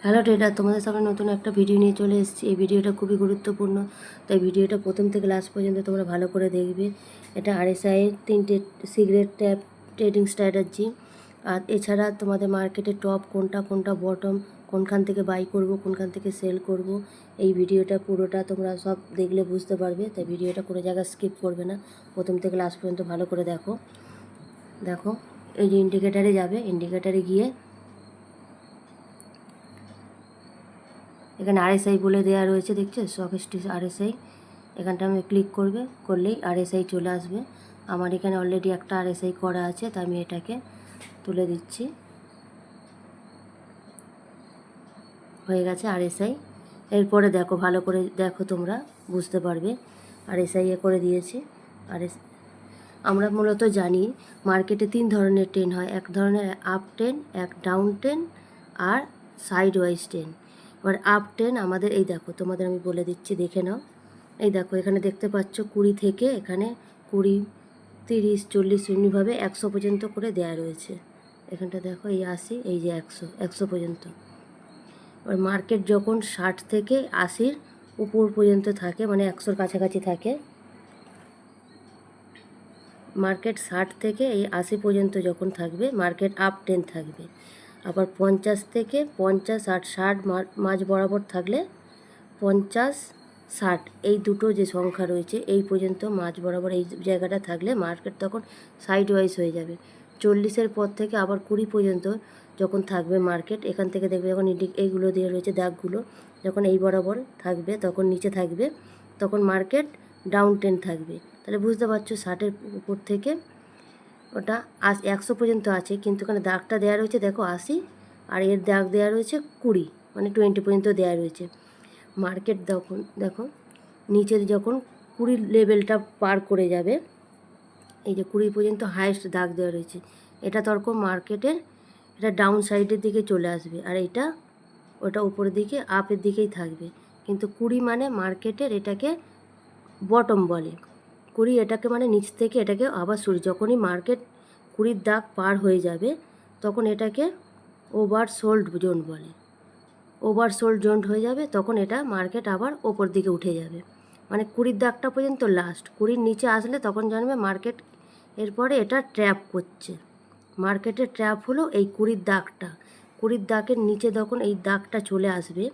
Hello tedder, তোমাদের সামনে নতুন একটা ভিডিও নিয়ে চলে এসেছি। এই ভিডিওটা খুবই গুরুত্বপূর্ণ, তাই ভিডিওটা প্রথম থেকে লাস্ট পর্যন্ত তোমরা ভালো করে দেখবে। এটা আরএসআইয়ের 3টে সিগারেট ট্যাপ ট্রেডিং স্ট্র্যাটেজি। আর এছাড়া তোমাদের মার্কেটে টপ কোনটা কোনটা বটম, কোনখান থেকে বাই করব, কোনখান থেকে সেল করব, এই ভিডিওটা পুরোটা তোমরা সব দেখলে বুঝতে পারবে। তাই ভিডিওটা কোনো জায়গায় স্কিপ করবে না, প্রথম থেকে লাস্ট পর্যন্ত ভালো করে দেখো। দেখো, এই যে ইন্ডিকেটারে যাবে, ইন্ডিকেটারে গিয়ে এখানে আরএসআই বলে দেওয়া রয়েছে, দেখছো স্টক এক্সচেঞ্জ আরএসআই। এখানটা আমি ক্লিক করলেই আরএসআই চলে আসবে। আমার এখানে অলরেডি একটা আরএসআই করা আছে, তাই আমি এটাকে তুলে দিচ্ছি। হয়ে গেছে আরএসআই। এরপরে দেখো, ভালো করে দেখো, তোমরা বুঝতে পারবে। আরএসআই করে দিয়েছি। আরএস আমরা মূলত জানি মার্কেটে 3 ধরনের ট্রেন হয়। এক ধরনের আপ ট্রেন, এক ডাউন ট্রেন, আর সাইড ওয়াইজ ট্রেন। এবার আপ ট্রেন আমাদের এই দেখো, তোমাদের আমি বলে দিচ্ছি, দেখে নাও। এই দেখো, এখানে দেখতে পাচ্ছ 20 থেকে এখানে 20, 30, 40 এমনিভাবে 100 পর্যন্ত করে দেয়া রয়েছে। এখানটা দেখো, এই 80, এই যে 100 পর্যন্ত। এবার মার্কেট যখন 60 থেকে 80-র উপর পর্যন্ত থাকে, মানে 100-র কাছাকাছি থাকে, মার্কেট 60 থেকে এই 80 পর্যন্ত যখন থাকবে, মার্কেট আপ ট্রেন থাকবে। আবার 50 থেকে 50, 60 মাঝ বরাবর থাকলে 50, 60 এই দুটো যে সংখ্যা রয়েছে এই পর্যন্ত মাঝ বরাবর এই জায়গাটা থাকলে মার্কেট তখন সাইড ওয়াইজ হয়ে যাবে। 40-এর পর থেকে আবার 20 পর্যন্ত যখন থাকবে মার্কেট, এখান থেকে দেখবে যখন এইগুলো দিয়ে রয়েছে দাগগুলো, যখন এই বরাবর থাকবে তখন নিচে থাকবে, তখন মার্কেট ডাউন ট্রেন থাকবে। তাহলে বুঝতে পারছো 60-এর উপর থেকে ওটা 100 পর্যন্ত আছে, কিন্তু এখানে দাগটা দেওয়া রয়েছে দেখো 80, আর এর দাগ দেওয়া রয়েছে 20, মানে 20 পর্যন্ত দেওয়া রয়েছে। মার্কেট তখন দেখো নিচে যখন 20 লেভেলটা পার করে যাবে, এই যে 20 পর্যন্ত হাইয়েস্ট দাগ দেওয়া রয়েছে, এটা তখন মার্কেটের এটা ডাউন সাইডের দিকে চলে আসবে, আর এটা ওটা উপরের দিকে আপের দিকেই থাকবে। কিন্তু 20 মানে মার্কেটের এটাকে বটম বলে। 20 এটাকে মানে নিচ থেকে এটাকে আবার শুরু, যখনই মার্কেট 20-র দাগ পার হয়ে যাবে তখন এটাকে ওভারসোল্ড জোন বলে। ওভারসোল্ড জোন হয়ে যাবে, তখন এটা মার্কেট আবার ওপর দিকে উঠে যাবে। মানে 20-র দাগটা পর্যন্ত লাস্ট, 20-র নিচে আসলে তখন জানবে মার্কেট এরপরে এটা ট্র্যাপ করছে। মার্কেটের ট্র্যাপ হলো এই 20-র দাগটা। 20-র দাগের নিচে যখন এই দাগটা চলে আসবে,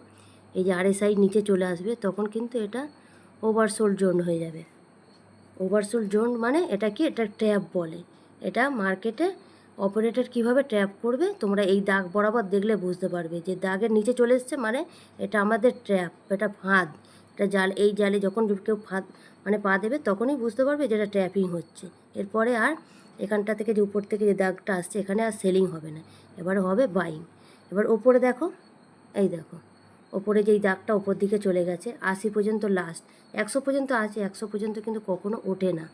এই যে আরএসআই নিচে চলে আসবে, তখন কিন্তু এটা ওভারসোল্ড জোন হয়ে যাবে। ওভারসোল্ড জোন মানে এটা কি, এটা ট্র্যাপ বলে। এটা মার্কেটে অপারেটর কিভাবে ট্র্যাপ করবে তোমরা এই দাগ বরাবর দেখলে বুঝতে পারবে, যে দাগের নিচে চলে এসছে মানে এটা আমাদের ট্র্যাপ, এটা ফাঁদ, এটা জাল। এই জালে যখন কেউ ফাঁদ মানে পা দেবে তখনই বুঝতে পারবে যে এটা ট্র্যাপিং হচ্ছে। এরপরে আর এখানটা থেকে যে উপর থেকে যে দাগটা আসছে এখানে আর সেলিং হবে না, এবারে হবে বাইং। এবার ওপরে দেখো, এই দেখো ওপরে যেই দাগটা ওপর দিকে চলে গেছে, 80 পর্যন্ত লাস্ট, 100 পর্যন্ত আছে, 100 পর্যন্ত কিন্তু কখনো ওঠে না।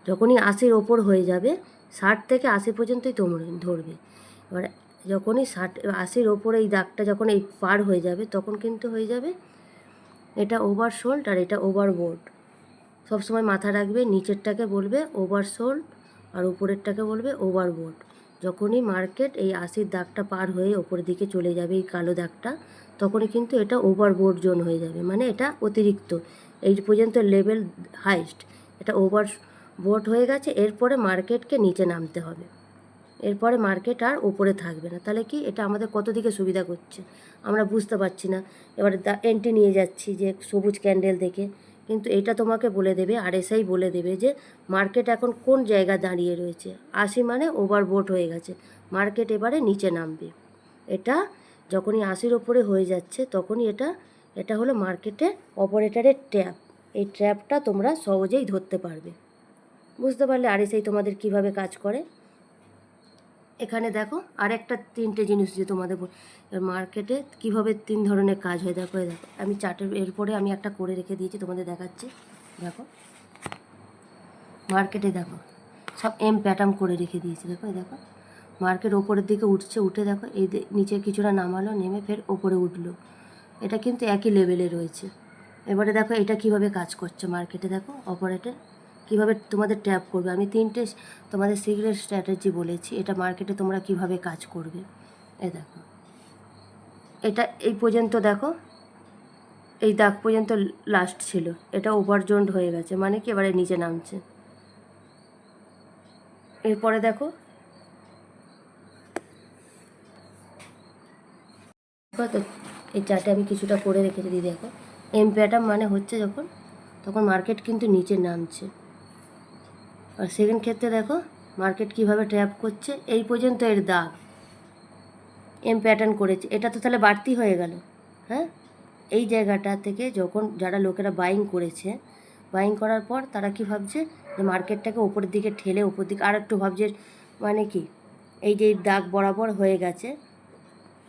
যখনই 80-র ওপর হয়ে যাবে, 60 থেকে 80 পর্যন্তই তোমরা ধরবে। এবার যখনই 80-র ওপরে এই দাগটা যখন এই পার হয়ে যাবে, তখন কিন্তু হয়ে যাবে এটা ওভারসোল্ড আর এটা ওভারবোট। সবসময় মাথা রাখবে, নিচেরটাকে বলবে ওভারসোল্ড আর উপরেরটাকে বলবে ওভারবোট। যখনই মার্কেট এই 80-র দাগটা পার হয়ে ওপরের দিকে চলে যাবে, এই কালো দাগটা, তখনই কিন্তু এটা ওভারবোট জোন হয়ে যাবে, মানে এটা অতিরিক্ত, এই পর্যন্ত লেভেল হাইস্ট, এটা ওভারবোট হয়ে গেছে। এরপরে মার্কেটকে নিচে নামতে হবে, এরপরে মার্কেট আর ওপরে থাকবে না। তাহলে কি এটা আমাদের কত দিকে সুবিধা করছে আমরা বুঝতে পারছি না। এবারে এন্ট্রি নিয়ে যাচ্ছি যে সবুজ ক্যান্ডেল দেখে, কিন্তু এটা তোমাকে বলে দেবে, আরএসআই বলে দেবে যে মার্কেট এখন কোন জায়গায় দাঁড়িয়ে রয়েছে। 80 মানে ওভারবোট হয়ে গেছে, মার্কেট এবারে নিচে নামবে। এটা যখনই 80-র ওপরে হয়ে যাচ্ছে তখনই এটা হলো মার্কেটে অপারেটরের ট্র্যাপ। এই ট্র্যাপটা তোমরা সহজেই ধরতে পারবে। বুঝতে পারলে আরএসআই তোমাদের কিভাবে কাজ করে। এখানে দেখো আর একটা 3টে জিনিস যে তোমাদের মার্কেটে কীভাবে 3 ধরনের কাজ হয়, দেখো দেখো আমি চার্টের এরপরে আমি একটা করে রেখে দিয়েছি, তোমাদের দেখাচ্ছি। দেখো মার্কেটে দেখো সব এম প্যাটার্ন করে রেখে দিয়েছি, দেখো দেখো মার্কেট ওপরের দিকে উঠছে, উঠে দেখো এই নিচে কিছুটা নামালো, নেমে ফের ওপরে উঠলো, এটা কিন্তু একই লেভেলে রয়েছে। এবারে দেখো এটা কিভাবে কাজ করছে মার্কেটে, দেখো অপারেটর কীভাবে তোমাদের ট্যাপ করবে। আমি 3টে তোমাদের সিক্রেট স্ট্র্যাটেজি বলেছি, এটা মার্কেটে তোমরা কিভাবে কাজ করবে। দেখো এটা এই পর্যন্ত দেখো, এই দাগ পর্যন্ত লাস্ট ছিল, এটা ওভারজোন্ড হয়ে গেছে, মানে কি এবারে নিচে নামছে। এরপরে দেখো তো এই চার্টে আমি কিছুটা করে রেখেছি দিদি। দেখো এম প্যাটার্ন মানে হচ্ছে যখন, তখন মার্কেট কিন্তু নিচে নামছে। আর সেকেন্ড ক্ষেত্রে দেখো মার্কেট কিভাবে ট্র্যাপ করছে, এই পর্যন্ত এর দাগ এম প্যাটার্ন করেছে, এটা তো তাহলে বাড়তি হয়ে গেল। হ্যাঁ, এই জায়গাটা থেকে যখন যারা লোকেরা বাইং করেছে, বাইং করার পর তারা কি ভাবছে যে মার্কেটটাকে ওপরের দিকে ঠেলে ওপর দিকে আর একটু ভাবছে, মানে কি এই যে দাগ বরাবর হয়ে গেছে,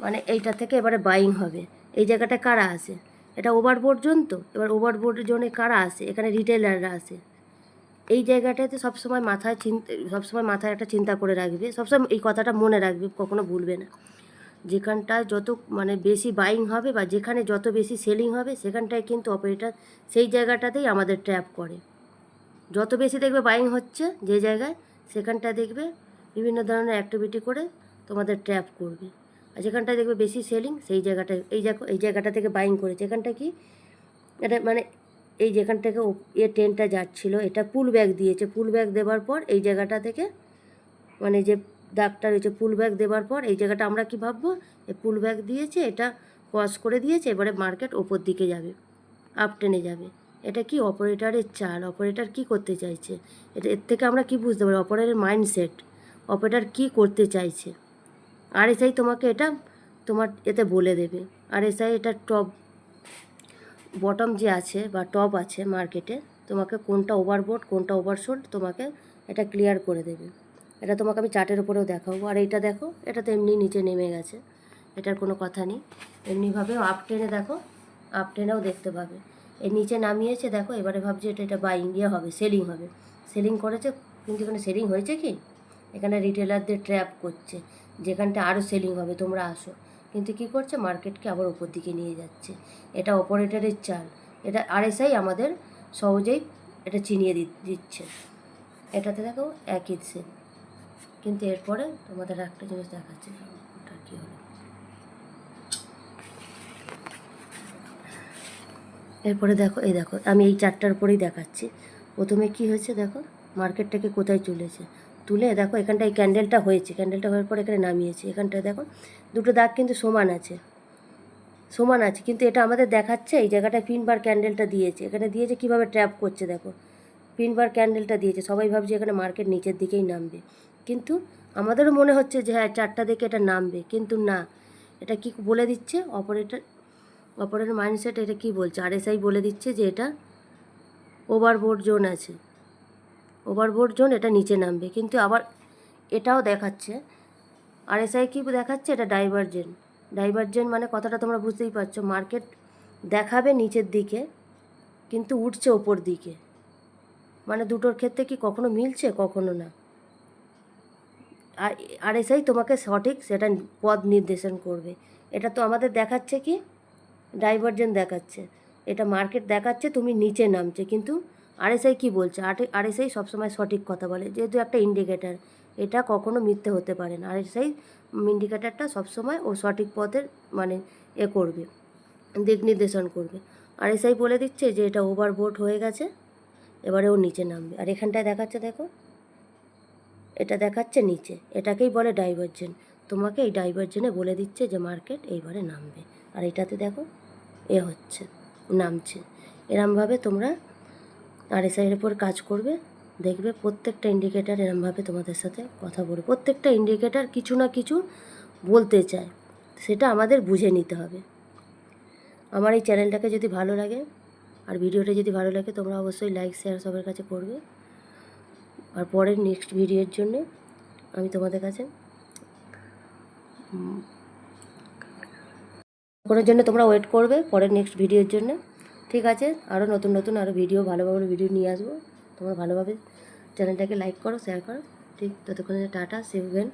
মানে এইটা থেকে এবারে বাইং হবে। এই জায়গাটা কারা আসে, এটা ওভারবোর্ড জোন, তো এবার ওভারবোর্ড জোনে কারা আসে, এখানে রিটেলাররা আসে। এই জায়গাটাতে সবসময় সবসময় মাথায় একটা চিন্তা করে রাখবে, সবসময় এই কথাটা মনে রাখবে, কখনো ভুলবে না। যেখানটায় যত মানে বেশি বাইং হবে বা যেখানে যত বেশি সেলিং হবে, সেখানটায় কিন্তু অপারেটর সেই জায়গাটাতেই আমাদের ট্র্যাপ করে। যত বেশি দেখবে বাইং হচ্ছে যে জায়গায়, সেখানটায় দেখবে বিভিন্ন ধরনের অ্যাক্টিভিটি করে তোমাদের ট্র্যাপ করবে। আর যেখানটায় দেখবে বেশি সেলিং, সেই জায়গাটায় এই জায়গাটা থেকে বাইং করেছে, এখানটা কি এটা মানে এই যেখান থেকে ট্রেনটা যাচ্ছিলো, এটা পুল ব্যাক দিয়েছে, পুল ব্যাক দেওয়ার পর এই জায়গাটা থেকে মানে যে দাগটা রয়েছে পুল ব্যাক দেওয়ার পর এই জায়গাটা আমরা কি ভাববো, এই পুল ব্যাক দিয়েছে, এটা ক্রস করে দিয়েছে, এবারে মার্কেট ওপর দিকে যাবে, আপ টেনে যাবে। এটা কি অপারেটরের চাল, অপারেটর কি করতে চাইছে, এটা এর থেকে আমরা কি বুঝতে পারি অপারেটরের মাইন্ডসেট, অপারেটর কি করতে চাইছে। আরএসআই তোমাকে এটা তোমার এতে বলে দেবে। আরএসআই এটা টপ বটম যে আছে বা টপ আছে মার্কেটে, তোমাকে কোনটা ওভারবোট কোনটা ওভারশোল্ড তোমাকে এটা ক্লিয়ার করে দেবে। এটা তোমাকে আমি চার্টের উপরেও দেখাবো। আর এইটা দেখো, এটা তো এমনি নিচে নেমে গেছে, এটার কোনো কথা নেই। এমনিভাবে আপ টেনে দেখো, আপ টেনেও দেখতে পাবে। এই নিচে নামিয়েছে দেখো, এবারে ভাবছে এটা বাইং হবে, সেলিং হবে, সেলিং করেছে, কিন্তু এখানে সেলিং হয়েছে কি, এখানে রিটেলারদের ট্র্যাপ করছে, যেখানটা আরও সেলিং হবে তোমরা আসো, কিন্তু কি করছে মার্কেটকে আবার ওপর দিকে নিয়ে যাচ্ছে। এটা অপারেটরের চাল, এটা আরএসআই আমাদের সহজেই এটা চিনিয়ে দিচ্ছে। এটাতে দেখো একই সেম, কিন্তু এরপরে তোমাদের একটা জিনিস দেখাচ্ছে, ওটা কী হলো, এরপরে দেখো এই দেখো আমি এই চারটার উপরেই দেখাচ্ছি। প্রথমে কি হয়েছে দেখো, মার্কেটটাকে কোথায় চলেছে, তুলে দেখো এখানটা এই ক্যান্ডেলটা হয়েছে, ক্যান্ডেলটা হওয়ার পর এখানে নামিয়েছে, এখানটায় দেখো দুটো দাগ কিন্তু সমান আছে, সমান আছে, কিন্তু এটা আমাদের দেখাচ্ছে এই জায়গাটায় পিন বার ক্যান্ডেলটা দিয়েছে, এখানে দিয়েছে কীভাবে ট্র্যাপ করছে দেখো, পিন বার ক্যান্ডেলটা দিয়েছে, সবাই ভাবছে এখানে মার্কেট নিচের দিকেই নামবে, কিন্তু আমাদেরও মনে হচ্ছে যে হ্যাঁ চারটা দিকে এটা নামবে, কিন্তু না, এটা কি বলে দিচ্ছে অপারেটর মাইন্ডসেট, এটা কি বলছে আরএসআই বলে দিচ্ছে যে এটা ওভারবোর্ড জোন আছে, ওভারবোর্ড জোন, এটা নিচে নামবে, কিন্তু আবার এটাও দেখাচ্ছে আরএসআই কি দেখাচ্ছে, এটা ডাইভারজেন্ট। ডাইভারজেন্ট মানে কথাটা তোমরা বুঝতেই পারছো, মার্কেট দেখাবে নিচের দিকে কিন্তু উঠছে ওপর দিকে, মানে দুটোর ক্ষেত্রে কি কখনো মিলছে, কখনো না। আর আরএসআই তোমাকে সঠিক সেটা পথ নির্দেশন করবে। এটা তো আমাদের দেখাচ্ছে কি ডাইভারজেন্ট দেখাচ্ছে, এটা মার্কেট দেখাচ্ছে তুমি নিচে নামছে, কিন্তু আরএসআই কি বলছে, আরএসআই সবসময় সঠিক কথা বলে, যেহেতু একটা ইন্ডিকেটার, এটা কখনো মিথ্যে হতে পারে না। আরএসআই ইন্ডিকেটারটা সবসময় ও সঠিক পথের মানে করবে, দিক নির্দেশন করবে। আরএসআই বলে দিচ্ছে যে এটা ওভারবোট হয়ে গেছে, এবারে ও নিচে নামবে। আর এখানটায় দেখাচ্ছে দেখো, এটা দেখাচ্ছে নিচে, এটাকেই বলে ডাইভারজেন্ট, তোমাকে এই ডাইভারজেন্টে বলে দিচ্ছে যে মার্কেট এইবারে নামবে। আর এটাতে দেখো হচ্ছে নামছে। এরমভাবে তোমরা আরএসআইয়ের উপর কাজ করবে, দেখবে প্রত্যেকটা ইন্ডিকেটার এরমভাবে তোমাদের সাথে কথা বলবে, প্রত্যেকটা ইন্ডিকেটার কিছু না কিছু বলতে চায়, সেটা আমাদের বুঝে নিতে হবে। আমার এই চ্যানেলটাকে যদি ভালো লাগে আর ভিডিওটা যদি ভালো লাগে, তোমরা অবশ্যই লাইক শেয়ার সবার কাছে করবে। আর পরের নেক্সট ভিডিওর জন্য আমি তোমাদের কাছে করার জন্য তোমরা ওয়েট করবে পরের নেক্সট ভিডিওর জন্য, ঠিক আছে? আরও নতুন নতুন আরও ভিডিও, ভালো ভালো ভিডিও নিয়ে আসবো, তোমরা ভালোভাবে চ্যানেলটাকে লাইক করো, শেয়ার করো, ঠিক? ততক্ষণে টাটা, সি ইউ অ্যাগেন।